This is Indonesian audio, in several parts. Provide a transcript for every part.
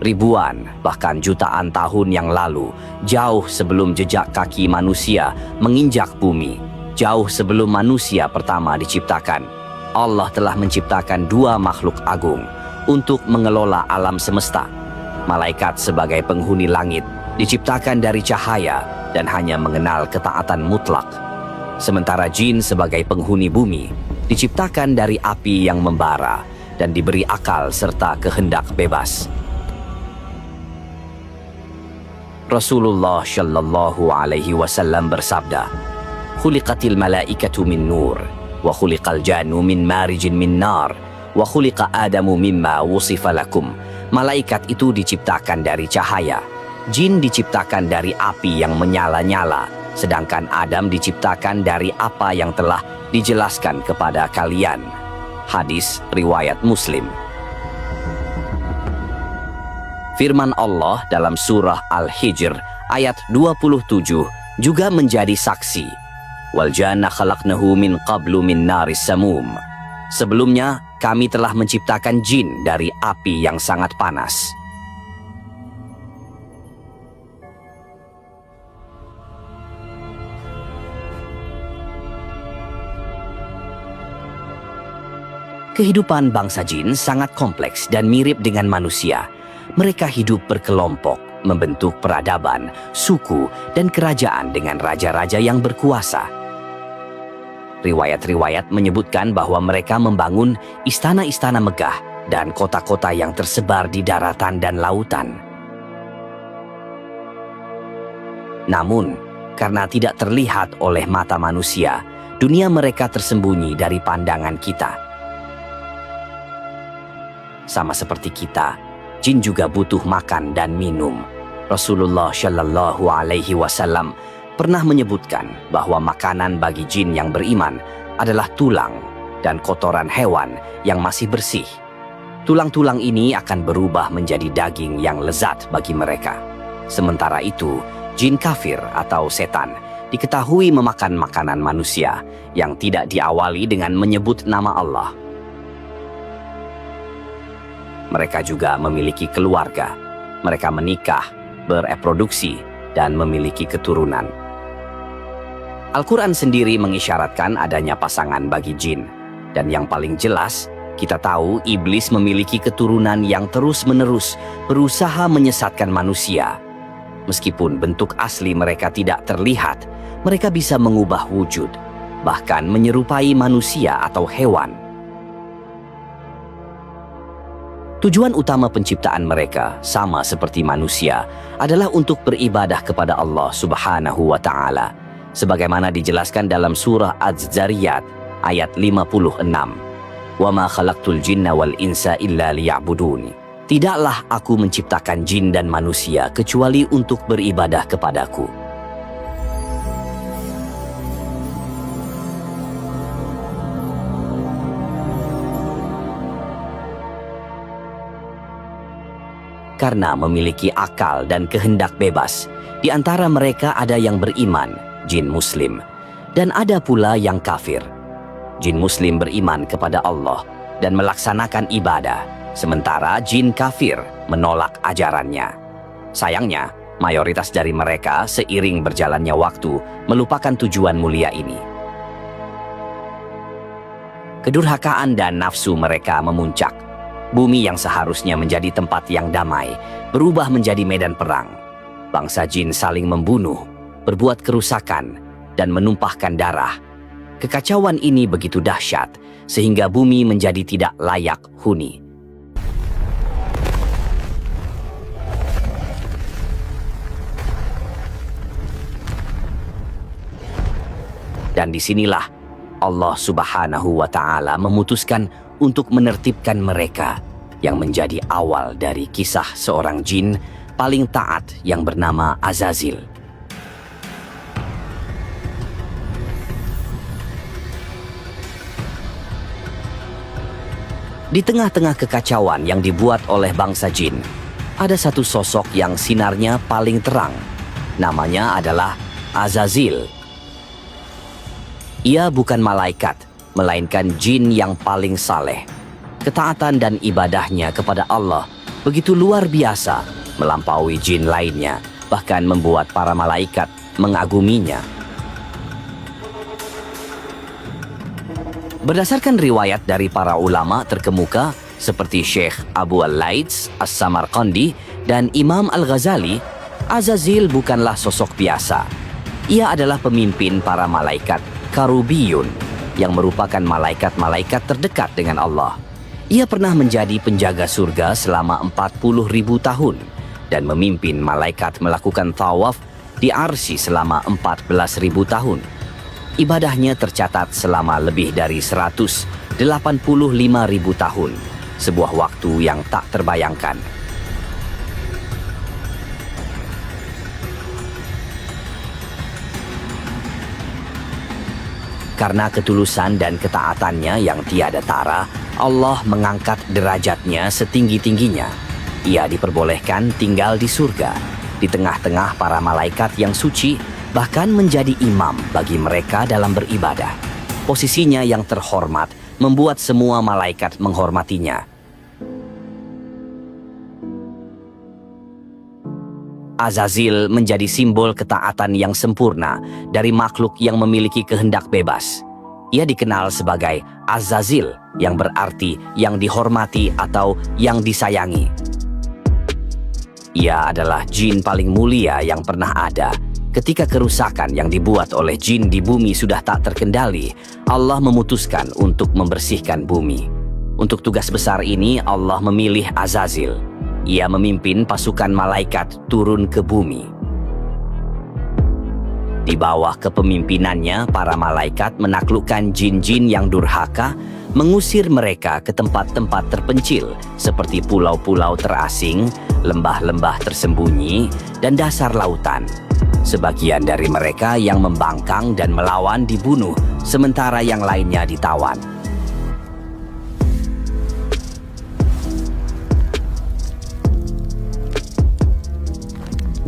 Ribuan, bahkan jutaan tahun yang lalu, jauh sebelum jejak kaki manusia menginjak bumi, jauh sebelum manusia pertama diciptakan, Allah telah menciptakan dua makhluk agung untuk mengelola alam semesta. Malaikat sebagai penghuni langit diciptakan dari cahaya dan hanya mengenal ketaatan mutlak. Sementara jin sebagai penghuni bumi diciptakan dari api yang membara dan diberi akal serta kehendak bebas. Rasulullah Shallallahu Alaihi Wasallam bersabda, "Khuliqatil malaikatu min nur, wa khuliqal jannu min marijin min nar, wa khuliqa Adamu mimma wusifa lakum." Malaikat itu diciptakan dari cahaya, jin diciptakan dari api yang menyala-nyala, sedangkan Adam diciptakan dari apa yang telah dijelaskan kepada kalian. Hadis riwayat Muslim. Firman Allah dalam surah Al-Hijr ayat 27 juga menjadi saksi. Wal janna khalaqnahu min qablu min naris samum. Sebelumnya kami telah menciptakan jin dari api yang sangat panas. Kehidupan bangsa jin sangat kompleks dan mirip dengan manusia. Mereka hidup berkelompok, membentuk peradaban, suku, dan kerajaan dengan raja-raja yang berkuasa. Riwayat-riwayat menyebutkan bahwa mereka membangun istana-istana megah dan kota-kota yang tersebar di daratan dan lautan. Namun, karena tidak terlihat oleh mata manusia, dunia mereka tersembunyi dari pandangan kita. Sama seperti kita, jin juga butuh makan dan minum. Rasulullah Shallallahu Alaihi Wasallam pernah menyebutkan bahwa makanan bagi jin yang beriman adalah tulang dan kotoran hewan yang masih bersih. Tulang-tulang ini akan berubah menjadi daging yang lezat bagi mereka. Sementara itu, jin kafir atau setan diketahui memakan makanan manusia yang tidak diawali dengan menyebut nama Allah. Mereka juga memiliki keluarga. Mereka menikah, bereproduksi, dan memiliki keturunan. Al-Quran sendiri mengisyaratkan adanya pasangan bagi jin. Dan yang paling jelas, kita tahu iblis memiliki keturunan yang terus-menerus berusaha menyesatkan manusia. Meskipun bentuk asli mereka tidak terlihat, mereka bisa mengubah wujud, bahkan menyerupai manusia atau hewan. Tujuan utama penciptaan mereka, sama seperti manusia, adalah untuk beribadah kepada Allah Subhanahu wa Ta'ala, sebagaimana dijelaskan dalam surah Az-Zariyat ayat 56. "Wa ma khalaqtul jinna wal insa illa liya'buduni." Tidaklah aku menciptakan jin dan manusia kecuali untuk beribadah kepadaku. Karena memiliki akal dan kehendak bebas, di antara mereka ada yang beriman, jin muslim, dan ada pula yang kafir. Jin muslim beriman kepada Allah dan melaksanakan ibadah, sementara jin kafir menolak ajarannya. Sayangnya, mayoritas dari mereka seiring berjalannya waktu melupakan tujuan mulia ini. Kedurhakaan dan nafsu mereka memuncak. Bumi yang seharusnya menjadi tempat yang damai berubah menjadi medan perang. Bangsa jin saling membunuh, berbuat kerusakan, dan menumpahkan darah. Kekacauan ini begitu dahsyat sehingga bumi menjadi tidak layak huni. Dan disinilah Allah Subhanahu wa Ta'ala memutuskan untuk menertibkan mereka, yang menjadi awal dari kisah seorang jin paling taat yang bernama Azazil. Di tengah-tengah kekacauan yang dibuat oleh bangsa jin, ada satu sosok yang sinarnya paling terang. Namanya adalah Azazil. Ia bukan malaikat, melainkan jin yang paling saleh. Ketaatan dan ibadahnya kepada Allah begitu luar biasa, melampaui jin lainnya, bahkan membuat para malaikat mengaguminya. Berdasarkan riwayat dari para ulama terkemuka seperti Syekh Abu Al-Laits As-Samarqandi dan Imam Al-Ghazali, Azazil bukanlah sosok biasa. Ia adalah pemimpin para malaikat Karubiyun yang merupakan malaikat-malaikat terdekat dengan Allah. Ia pernah menjadi penjaga surga selama 40.000 tahun dan memimpin malaikat melakukan tawaf di Arsy selama 14.000 tahun. Ibadahnya tercatat selama lebih dari 185.000 tahun, sebuah waktu yang tak terbayangkan. Karena ketulusan dan ketaatannya yang tiada tara, Allah mengangkat derajatnya setinggi-tingginya. Ia diperbolehkan tinggal di surga, di tengah-tengah para malaikat yang suci, bahkan menjadi imam bagi mereka dalam beribadah. Posisinya yang terhormat membuat semua malaikat menghormatinya. Azazil menjadi simbol ketaatan yang sempurna dari makhluk yang memiliki kehendak bebas. Ia dikenal sebagai Azazil, yang berarti yang dihormati atau yang disayangi. Ia adalah jin paling mulia yang pernah ada. Ketika kerusakan yang dibuat oleh jin di bumi sudah tak terkendali, Allah memutuskan untuk membersihkan bumi. Untuk tugas besar ini, Allah memilih Azazil. Ia memimpin pasukan malaikat turun ke bumi. Di bawah kepemimpinannya, para malaikat menaklukkan jin-jin yang durhaka, mengusir mereka ke tempat-tempat terpencil seperti pulau-pulau terasing, lembah-lembah tersembunyi, dan dasar lautan. Sebagian dari mereka yang membangkang dan melawan dibunuh, sementara yang lainnya ditawan.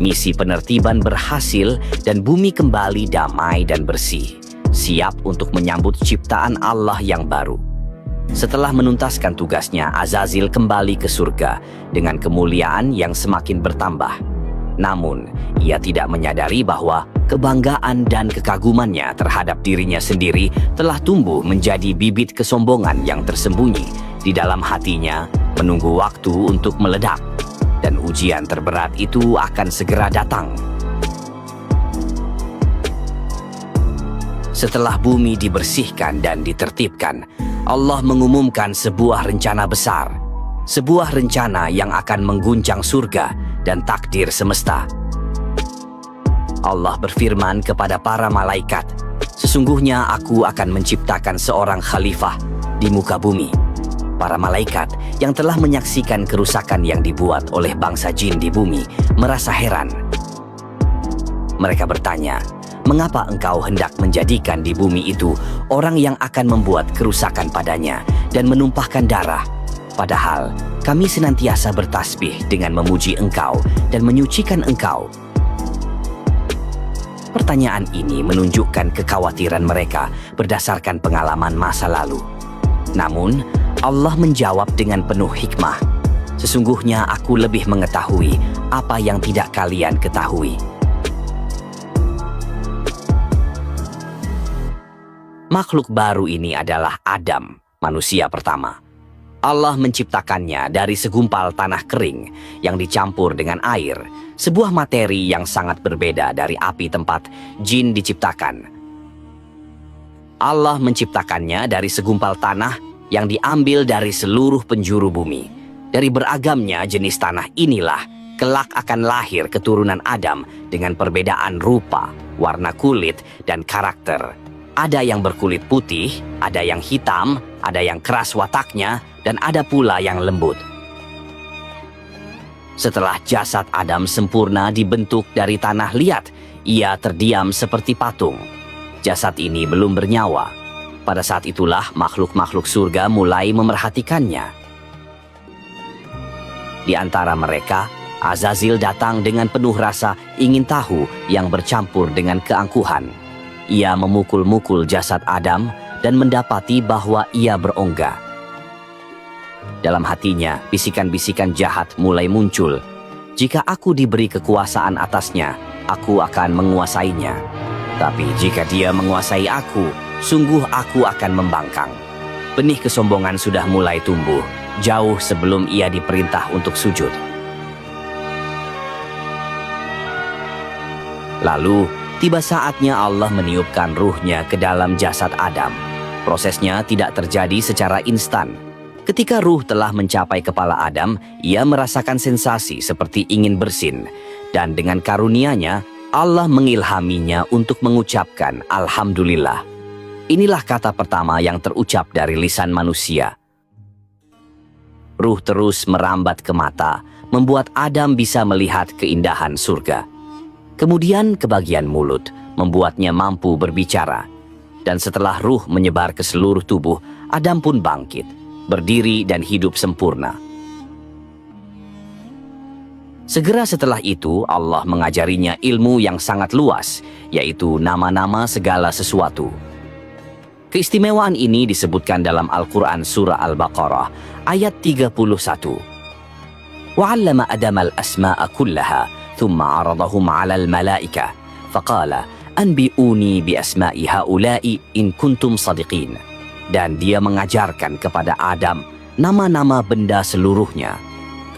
Misi penertiban berhasil dan bumi kembali damai dan bersih, siap untuk menyambut ciptaan Allah yang baru. Setelah menuntaskan tugasnya, Azazil kembali ke surga dengan kemuliaan yang semakin bertambah. Namun, ia tidak menyadari bahwa kebanggaan dan kekagumannya terhadap dirinya sendiri telah tumbuh menjadi bibit kesombongan yang tersembunyi di dalam hatinya, menunggu waktu untuk meledak. Dan ujian terberat itu akan segera datang. Setelah bumi dibersihkan dan ditertibkan, Allah mengumumkan sebuah rencana besar. Sebuah rencana yang akan mengguncang surga dan takdir semesta. Allah berfirman kepada para malaikat, "Sesungguhnya aku akan menciptakan seorang khalifah di muka bumi." Para malaikat yang telah menyaksikan kerusakan yang dibuat oleh bangsa jin di bumi merasa heran. Mereka bertanya, "Mengapa engkau hendak menjadikan di bumi itu orang yang akan membuat kerusakan padanya dan menumpahkan darah? Padahal kami senantiasa bertasbih dengan memuji engkau dan menyucikan engkau." Pertanyaan ini menunjukkan kekhawatiran mereka berdasarkan pengalaman masa lalu. Namun, Allah menjawab dengan penuh hikmah, "Sesungguhnya aku lebih mengetahui apa yang tidak kalian ketahui." Makhluk baru ini adalah Adam, manusia pertama. Allah menciptakannya dari segumpal tanah kering yang dicampur dengan air, sebuah materi yang sangat berbeda dari api tempat jin diciptakan. Allah menciptakannya dari segumpal tanah yang diambil dari seluruh penjuru bumi. Dari beragamnya jenis tanah inilah kelak akan lahir keturunan Adam dengan perbedaan rupa, warna kulit, dan karakter. Ada yang berkulit putih, ada yang hitam, ada yang keras wataknya, dan ada pula yang lembut. Setelah jasad Adam sempurna dibentuk dari tanah liat, ia terdiam seperti patung. Jasad ini belum bernyawa. Pada saat itulah makhluk-makhluk surga mulai memerhatikannya. Di antara mereka, Azazil datang dengan penuh rasa ingin tahu yang bercampur dengan keangkuhan. Ia memukul-mukul jasad Adam dan mendapati bahwa ia berongga. Dalam hatinya, bisikan-bisikan jahat mulai muncul. Jika aku diberi kekuasaan atasnya, aku akan menguasainya. Tapi jika dia menguasai aku, sungguh aku akan membangkang. Benih kesombongan sudah mulai tumbuh, jauh sebelum ia diperintah untuk sujud. Lalu, tiba saatnya Allah meniupkan ruhnya ke dalam jasad Adam. Prosesnya tidak terjadi secara instan. Ketika ruh telah mencapai kepala Adam, ia merasakan sensasi seperti ingin bersin. Dan dengan karunia-Nya, Allah mengilhaminya untuk mengucapkan Alhamdulillah. Inilah kata pertama yang terucap dari lisan manusia. Ruh terus merambat ke mata, membuat Adam bisa melihat keindahan surga. Kemudian ke bagian mulut, membuatnya mampu berbicara. Dan setelah ruh menyebar ke seluruh tubuh, Adam pun bangkit, berdiri dan hidup sempurna. Segera setelah itu, Allah mengajarinya ilmu yang sangat luas, yaitu nama-nama segala sesuatu. Keistimewaan ini disebutkan dalam Al-Quran Surah Al-Baqarah, ayat 31. وَعَلَّمَ آدَمَ الْأَسْمَاءَ كُلَّهَا ثُمَّ عَرَضَهُمْ عَلَى الْمَلَائِكَةِ فَقَالَ أَنْبِئُونِي بِأَسْمَاءِ هَؤُلَاءِ إِنْ كُنْتُمْ صَادِقِينَ. Dan dia mengajarkan kepada Adam nama-nama benda seluruhnya.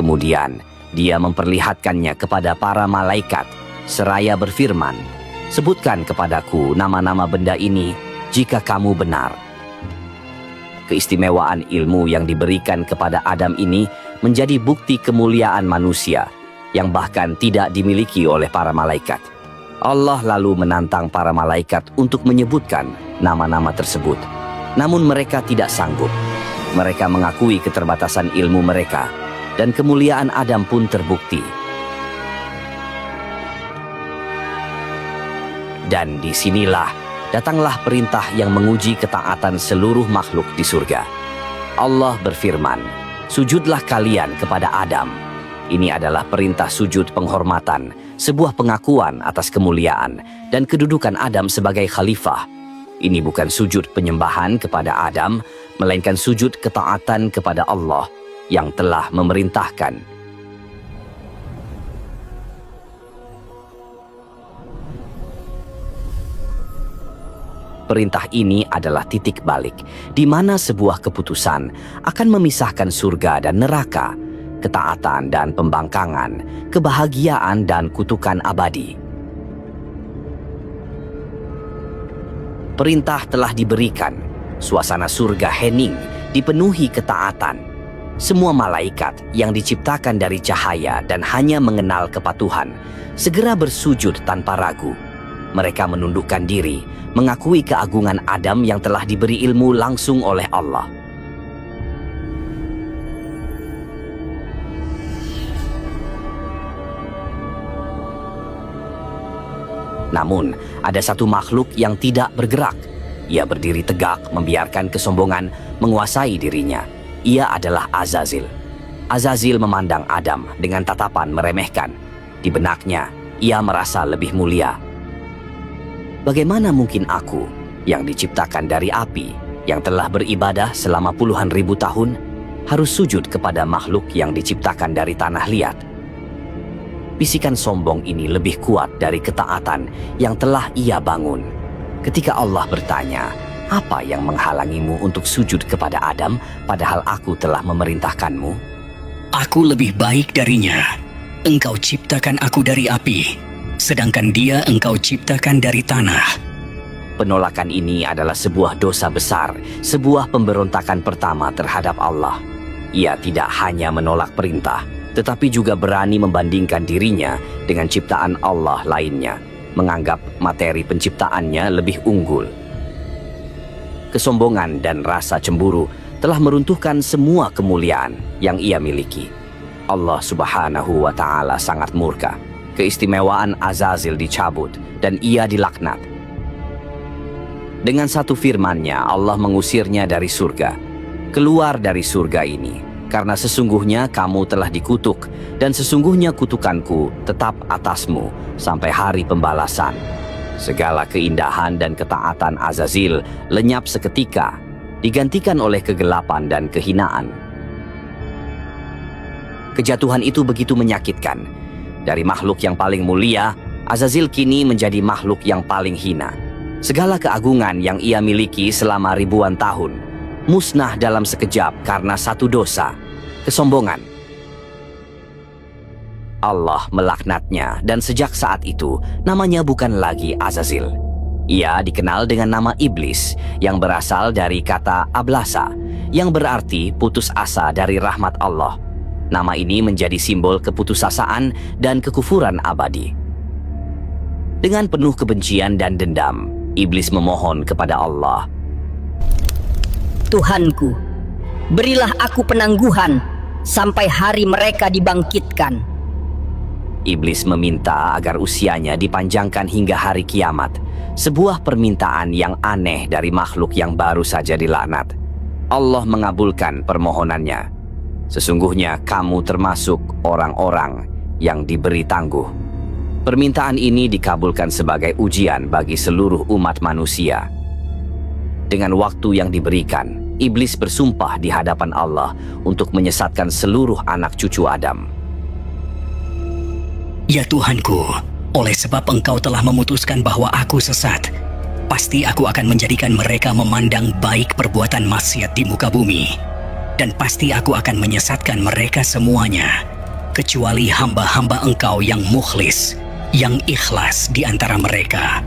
Kemudian dia memperlihatkannya kepada para malaikat, seraya berfirman, "Sebutkan kepadaku nama-nama benda ini jika kamu benar." Keistimewaan ilmu yang diberikan kepada Adam ini menjadi bukti kemuliaan manusia yang bahkan tidak dimiliki oleh para malaikat. Allah lalu menantang para malaikat untuk menyebutkan nama-nama tersebut. Namun mereka tidak sanggup. Mereka mengakui keterbatasan ilmu mereka, dan kemuliaan Adam pun terbukti. Dan disinilah datanglah perintah yang menguji ketaatan seluruh makhluk di surga. Allah berfirman, "Sujudlah kalian kepada Adam." Ini adalah perintah sujud penghormatan, sebuah pengakuan atas kemuliaan dan kedudukan Adam sebagai khalifah. Ini bukan sujud penyembahan kepada Adam, melainkan sujud ketaatan kepada Allah yang telah memerintahkan. Perintah ini adalah titik balik, di mana sebuah keputusan akan memisahkan surga dan neraka, ketaatan dan pembangkangan, kebahagiaan dan kutukan abadi. Perintah telah diberikan, suasana surga hening, dipenuhi ketaatan. Semua malaikat yang diciptakan dari cahaya dan hanya mengenal kepatuhan, segera bersujud tanpa ragu. Mereka menundukkan diri, mengakui keagungan Adam yang telah diberi ilmu langsung oleh Allah. Namun, ada satu makhluk yang tidak bergerak. Ia berdiri tegak, membiarkan kesombongan menguasai dirinya. Ia adalah Azazil. Azazil memandang Adam dengan tatapan meremehkan. Di benaknya, ia merasa lebih mulia. Bagaimana mungkin aku, yang diciptakan dari api, yang telah beribadah selama puluhan ribu tahun, harus sujud kepada makhluk yang diciptakan dari tanah liat? Bisikan sombong ini lebih kuat dari ketaatan yang telah ia bangun. Ketika Allah bertanya, "Apa yang menghalangimu untuk sujud kepada Adam, padahal aku telah memerintahkanmu?" "Aku lebih baik darinya. Engkau ciptakan aku dari api, sedangkan dia engkau ciptakan dari tanah." Penolakan ini adalah sebuah dosa besar, sebuah pemberontakan pertama terhadap Allah. Ia tidak hanya menolak perintah, tetapi juga berani membandingkan dirinya dengan ciptaan Allah lainnya, menganggap materi penciptaannya lebih unggul. Kesombongan dan rasa cemburu telah meruntuhkan semua kemuliaan yang ia miliki. Allah Subhanahu wa Ta'ala sangat murka. Keistimewaan Azazil dicabut dan ia dilaknat. Dengan satu firman-Nya, Allah mengusirnya dari surga. "Keluar dari surga ini, karena sesungguhnya kamu telah dikutuk, dan sesungguhnya kutukanku tetap atasmu sampai hari pembalasan." Segala keindahan dan ketaatan Azazil lenyap seketika, digantikan oleh kegelapan dan kehinaan. Kejatuhan itu begitu menyakitkan. Dari makhluk yang paling mulia, Azazil kini menjadi makhluk yang paling hina. Segala keagungan yang ia miliki selama ribuan tahun musnah dalam sekejap karena satu dosa, kesombongan. Allah melaknatnya dan sejak saat itu namanya bukan lagi Azazil. Ia dikenal dengan nama Iblis yang berasal dari kata ablasa yang berarti putus asa dari rahmat Allah. Nama ini menjadi simbol keputusasaan dan kekufuran abadi. Dengan penuh kebencian dan dendam, Iblis memohon kepada Allah, Tuhanku, berilah aku penangguhan sampai hari mereka dibangkitkan. Iblis meminta agar usianya dipanjangkan hingga hari kiamat, sebuah permintaan yang aneh dari makhluk yang baru saja dilaknat. Allah mengabulkan permohonannya. Sesungguhnya kamu termasuk orang-orang yang diberi tangguh. Permintaan ini dikabulkan sebagai ujian bagi seluruh umat manusia. Dengan waktu yang diberikan, Iblis bersumpah di hadapan Allah untuk menyesatkan seluruh anak cucu Adam. Ya Tuhanku, oleh sebab Engkau telah memutuskan bahwa aku sesat, pasti aku akan menjadikan mereka memandang baik perbuatan maksiat di muka bumi. Dan pasti aku akan menyesatkan mereka semuanya, kecuali hamba-hamba Engkau yang mukhlis, yang ikhlas di antara mereka.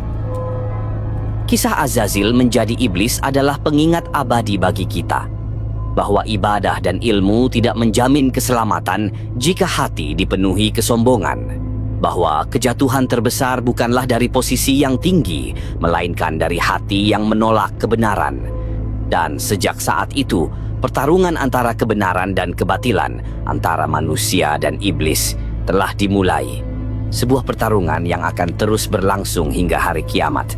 Kisah Azazil menjadi iblis adalah pengingat abadi bagi kita, bahwa ibadah dan ilmu tidak menjamin keselamatan jika hati dipenuhi kesombongan. Bahwa kejatuhan terbesar bukanlah dari posisi yang tinggi, melainkan dari hati yang menolak kebenaran. Dan sejak saat itu, pertarungan antara kebenaran dan kebatilan, antara manusia dan iblis, telah dimulai. Sebuah pertarungan yang akan terus berlangsung hingga hari kiamat.